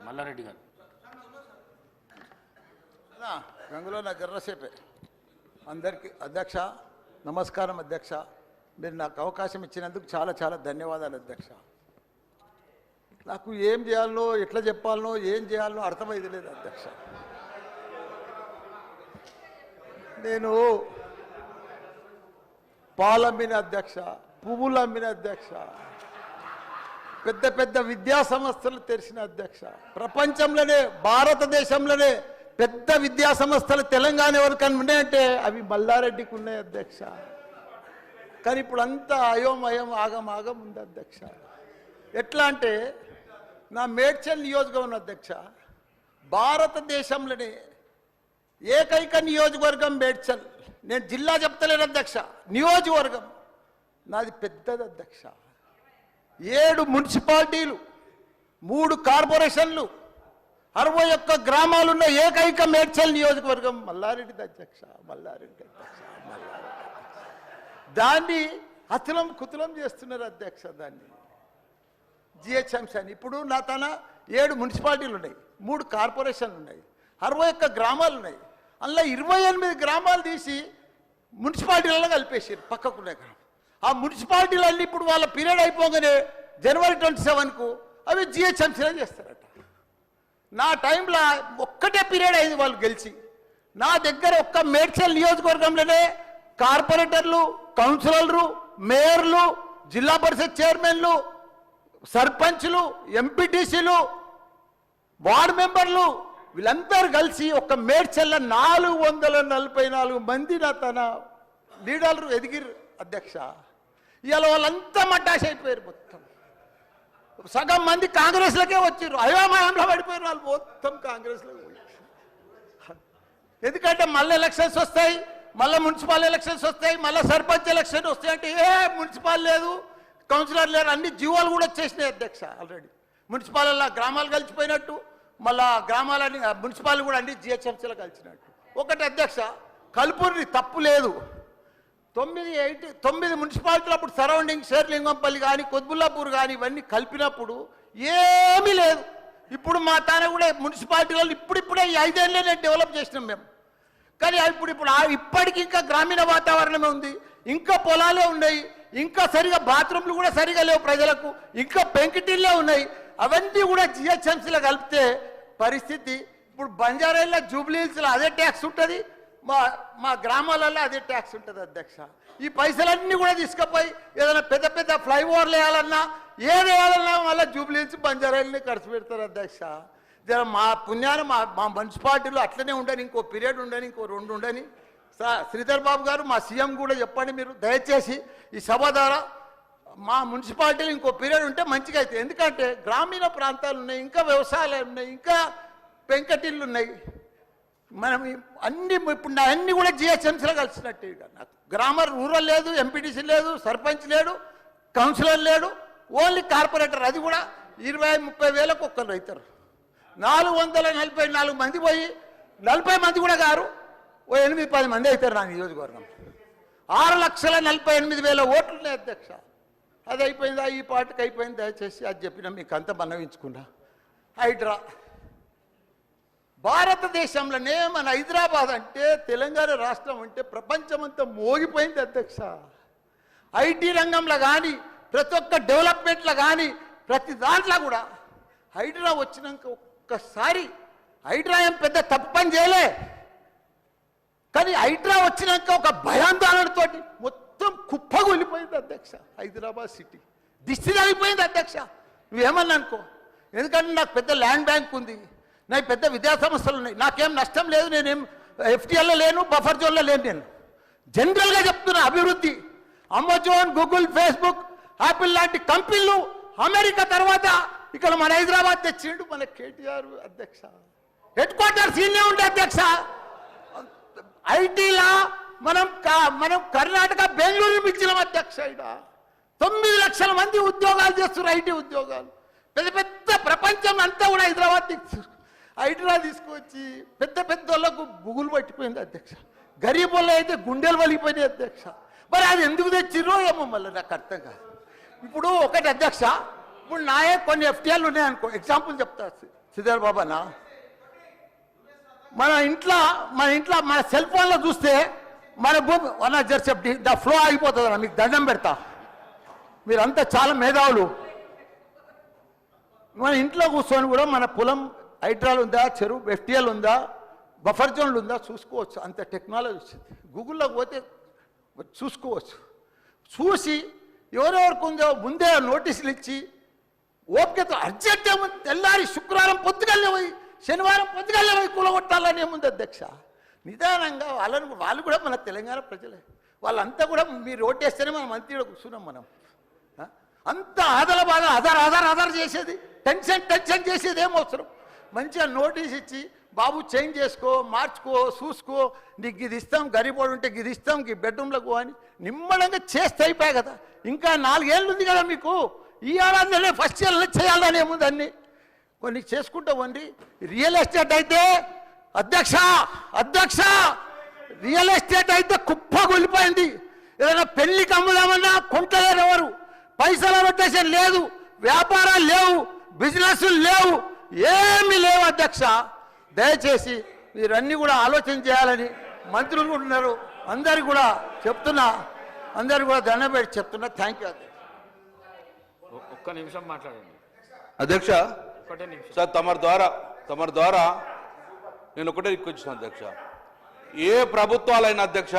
మల్లారెడ్డి గారు. గంగులో నా గర్రసేపే. అందరికీ అధ్యక్ష నమస్కారం. అధ్యక్ష, మీరు నాకు అవకాశం ఇచ్చినందుకు చాలా చాలా ధన్యవాదాలు అధ్యక్ష. నాకు ఏం చేయాలనో, ఎట్లా చెప్పాలనో, ఏం చేయాలనో అర్థమైంది లేదు అధ్యక్ష. నేను పాలమ్మిన అధ్యక్ష, పువ్వులు అమ్మిన అధ్యక్ష, పెద్ద పెద్ద విద్యా సంస్థలు తెరిచిన అధ్యక్ష. ప్రపంచంలోనే, భారతదేశంలోనే పెద్ద విద్యా సంస్థలు తెలంగాణ ఎవరికైనా ఉన్నాయంటే అవి మల్లారెడ్డికి ఉన్నాయి అధ్యక్ష. కానీ ఇప్పుడు అంతా అయోమయం, ఆగం ఉంది అధ్యక్ష. ఎట్లా అంటే, నా మేడ్చల్ నియోజకవర్గం అధ్యక్ష, భారతదేశంలోనే ఏకైక నియోజకవర్గం మేడ్చల్. నేను జిల్లా చెప్తలేను అధ్యక్ష, నియోజకవర్గం నాది పెద్దది అధ్యక్ష. 7 మున్సిపాలిటీలు, 3 కార్పొరేషన్లు, 61 గ్రామాలున్న ఏకైక మేడ్చల్ నియోజకవర్గం మల్లారెడ్డి అధ్యక్ష. మల్లారెడ్డి అధ్యక్ష, దాన్ని అతులం కుతులం చేస్తున్నారు అధ్యక్ష. దాన్ని జిహెచ్ఎంసీ అని. ఇప్పుడు నా తన 7 మున్సిపాలిటీలు ఉన్నాయి, 3 కార్పొరేషన్లు ఉన్నాయి, 61 గ్రామాలు ఉన్నాయి. అందులో 28 గ్రామాలు తీసి మున్సిపాలిటీలలో కలిపేసారు పక్కకునే గ్రామం. ఆ మున్సిపాలిటీలన్నీ ఇప్పుడు వాళ్ళ పీరియడ్ అయిపోగానే జనవరి 27కు అవి జిహెచ్ఎంసీలో చేస్తారట. నా టైంలో ఒక్కటే పీరియడ్ అయింది వాళ్ళు గెలిచి. నా దగ్గర ఒక్క మేడ్చల్ నియోజకవర్గంలోనే కార్పొరేటర్లు, కౌన్సిలర్లు, మేయర్లు, జిల్లా పరిషత్ చైర్మన్లు, సర్పంచ్లు, ఎంపీటీసీలు, వార్డు మెంబర్లు వీళ్ళందరూ కలిసి ఒక్క మేడ్చల్ల 444 మంది నా తన లీడర్లు ఎదిగిరు అధ్యక్ష. ఇవాళ వాళ్ళంతా మడ్డాష్ అయిపోయారు. మొత్తం సగం మంది కాంగ్రెస్లకే వచ్చారు. అయోమయంలో పడిపోయారు వాళ్ళు మొత్తం కాంగ్రెస్లో. ఎందుకంటే మళ్ళీ ఎలక్షన్స్ వస్తాయి, మళ్ళీ మున్సిపల్ ఎలక్షన్స్ వస్తాయి, మళ్ళీ సర్పంచ్ ఎలక్షన్ వస్తాయి అంటే ఏ మున్సిపల్ లేదు, కౌన్సిలర్ లేరు, అన్ని జీవోలు కూడా వచ్చేసినాయి అధ్యక్ష. ఆల్రెడీ మున్సిపాల్లో గ్రామాలు కలిసిపోయినట్టు, మళ్ళా గ్రామాలన్నీ మున్సిపాల్ కూడా అన్ని జిహెచ్ఎంసీలో కలిసినట్టు. ఒకటి అధ్యక్ష, కలుపుని తప్పు లేదు. 9 మున్సిపాలిటీలు అప్పుడు సరౌండింగ్ షేర్లింగంపల్లి కానీ, కొద్బుల్లాపూర్ కానీ ఇవన్నీ కలిపినప్పుడు ఏమీ లేదు. ఇప్పుడు మా తాన కూడా మున్సిపాలిటీలలో ఇప్పుడిప్పుడే ఈ 5 ఏళ్ళనే డెవలప్ చేసినాం మేము. కానీ ఇప్పుడు ఇప్పటికి ఇంకా గ్రామీణ వాతావరణమే ఉంది, ఇంకా పొలాలే ఉన్నాయి, ఇంకా సరిగా బాత్రూమ్లు కూడా సరిగా లేవు ప్రజలకు, ఇంకా పెంకిటిల్లే ఉన్నాయి. అవన్నీ కూడా జిహెచ్ఎంసీలో కలిపితే పరిస్థితి ఇప్పుడు బంజారాల్లో, జూబ్లీహిల్స్లో అదే ట్యాక్స్ ఉంటుంది, మా గ్రామాలలో అదే ట్యాక్స్ ఉంటుంది అధ్యక్ష. ఈ పైసలన్నీ కూడా తీసుకుపోయి ఏదైనా పెద్ద పెద్ద ఫ్లైఓవర్లు వేయాలన్నా, ఏది వేయాలన్నా మళ్ళీ జూబ్లీహిల్స్, బంజారాలని ఖర్చు పెడతారు అధ్యక్ష. మా పుణ్యాన్ని మా మున్సిపాలిటీలో అట్లనే ఉండని, ఇంకో పీరియడ్ ఉండని, ఇంకో 2 ఉండని. శ్రీధర్ బాబు గారు, మా సీఎం కూడా చెప్పండి మీరు దయచేసి ఈ సభ ద్వారా మా మున్సిపాలిటీలు ఇంకో పీరియడ్ ఉంటే మంచిగా అవుతాయి. ఎందుకంటే గ్రామీణ ప్రాంతాలు ఉన్నాయి, ఇంకా వ్యవసాయాలు ఉన్నాయి, ఇంకా పెంకటిళ్ళు ఉన్నాయి. మనం అన్ని ఇప్పుడు నా అన్ని కూడా జిహెచ్ఎంసీలో కలిసినట్టు. నాకు రూరల్ లేదు, ఎంపీటీసీ లేదు, సర్పంచ్ లేడు, కౌన్సిలర్ లేడు, ఓన్లీ కార్పొరేటర్. అది కూడా 20-30 వేలకు ఒక్కరు అవుతారు. 444 మంది పోయి 40 మంది కూడా గారు 8-10 మంది అవుతారు నా నియోజకవర్గం. 6,48,000 ఓట్లు ఉన్నాయి అధ్యక్ష. అది అయిపోయిందా, ఈ పార్టీకి అయిపోయింది. దయచేసి అది చెప్పినా మీకు అంత మనవించుకున్నా. హైడ్రా భారతదేశంలోనే మన హైదరాబాద్ అంటే, తెలంగాణ రాష్ట్రం అంటే ప్రపంచమంతా మోగిపోయింది అధ్యక్ష. ఐటీ రంగంలో కానీ, ప్రతి ఒక్క డెవలప్మెంట్లో కానీ, ప్రతి దాంట్లో కూడా హైడ్రా వచ్చినాక ఒక్కసారి హైడ్రా ఏం పెద్ద తప్పు పని చేయలే. కానీ హైడ్రా వచ్చినాక ఒక భయాందోళనతో మొత్తం కుప్పగొలిపోయింది అధ్యక్ష. హైదరాబాద్ సిటీ దిష్టి తగిలిపోయింది అధ్యక్ష. నువ్వేమన్నా అనుకో, ఎందుకంటే నాకు పెద్ద ల్యాండ్ బ్యాంక్ ఉంది, నాకు పెద్ద విద్యా సంస్థలు ఉన్నాయి, నాకేం నష్టం లేదు, నేనేం ఎఫ్టీఎల్లో లేను, బఫర్ జోన్లో లేను. నేను జనరల్గా చెప్తున్నా, అభివృద్ధి అమెజాన్, గూగుల్, ఫేస్బుక్, యాపిల్ లాంటి కంపెనీలు అమెరికా తర్వాత ఇక్కడ మన హైదరాబాద్ తెచ్చిండు మన కేటీఆర్ అధ్యక్ష. హెడ్ క్వార్టర్స్ ఈయనే ఉండే అధ్యక్ష. ఐటీలా మనం కర్ణాటక, బెంగళూరు మించినాం అధ్యక్ష. ఇక్కడ 9 లక్షల మంది ఉద్యోగాలు చేస్తున్నారు, ఐటీ ఉద్యోగాలు. పెద్ద పెద్ద ప్రపంచం అంతా కూడా హైడ్రా తీసుకొచ్చి పెద్ద పెద్ద వాళ్ళకు బుగులు పట్టిపోయింది అధ్యక్ష. గరీబ్ వాళ్ళు అయితే గుండెలు వలిగిపోయినాయి అధ్యక్ష. మరి అది ఎందుకు తెచ్చిర్రో ఏమో మళ్ళీ నాకు అర్థం కాదు. ఇప్పుడు ఒకటి అధ్యక్ష, ఇప్పుడు నాయే కొన్ని ఎఫ్టీఎల్ ఉన్నాయనుకో, ఎగ్జాంపుల్ చెప్తా. శ్రీధర్ బాబానా మన ఇంట్లో మన సెల్ ఫోన్లో చూస్తే మన భూమి వన్ జర్సెప్టి ద ఫ్లో ఆగిపోతుంది అన్న, మీకు దండం పెడతా. మీరంతా చాలా మేధావులు. మన ఇంట్లో కూర్చొని కూడా మన పొలం హైడ్రాల్ ఉందా, చెరువు ఎఫ్టీఎల్ ఉందా, బఫర్ జోన్లు ఉందా చూసుకోవచ్చు. అంత టెక్నాలజీ వచ్చింది. గూగుల్లోకి పోతే చూసుకోవచ్చు. చూసి ఎవరెవరికి ఉందో ముందే నోటీసులు ఇచ్చి ఓపికతో అర్జెంట్ ఏముంది, తెల్లారి శుక్రవారం పొద్దుగల్లే పోయి శనివారం పొద్దుగల్లే పోయి కూలగొట్టాలని ఏముంది అధ్యక్ష. నిదానంగా వాళ్ళు కూడా మన తెలంగాణ ప్రజలే. వాళ్ళంతా కూడా మీరు ఓటేస్తేనే మనం మంత్రిలో కూర్చున్నాం. మనం అంత ఆదల బాగా ఆధార్ చేసేది, టెన్షన్ చేసేది ఏం అవసరం. మంచిగా నోటీస్ ఇచ్చి బాబు చేంజ్ చేసుకో, మార్చుకో, చూసుకో, నీకు ఇది ఇస్తాం, గరీబోడు ఉంటే ఇది ఇస్తాం, ఈ బెడ్రూమ్లకు అని నిమ్మడంగా చేస్తే అయిపోయాయి కదా. ఇంకా 4 ఏళ్ళు ఉంది కదా మీకు. ఈ ఏడాదిలోనే ఫస్ట్ ఇయర్లో చేయాలని ఏముంది అన్ని కొన్ని చేసుకుంటా ఉండి. రియల్ ఎస్టేట్ అయితే అధ్యక్ష రియల్ ఎస్టేట్ అయితే కుప్పగొలిపోయింది. ఏదైనా పెళ్లికి అమ్ముదామన్నా కొంటలేరు ఎవరు, పైసల రొటేషన్ లేదు, వ్యాపారాలు లేవు, బిజినెస్ లేవు, ఏమీ లేవు అధ్యక్ష. దయచేసి మీరన్నీ కూడా ఆలోచన చేయాలని మంత్రులు కూడా ఉన్నారు. అందరికి కూడా చెప్తున్నా, అందరికి కూడా దండం పెట్టి చెప్తున్నా. థ్యాంక్ యూ అధ్యక్ష. ఒక్క నిమిషం మాట్లాడండి అధ్యక్ష. ఒకటే నిమిషం సార్ తమరి ద్వారా నేను ఒకటే రిక్వెస్ట్ చేస్తాను అధ్యక్ష. ఏ ప్రభుత్వాలైనా అధ్యక్ష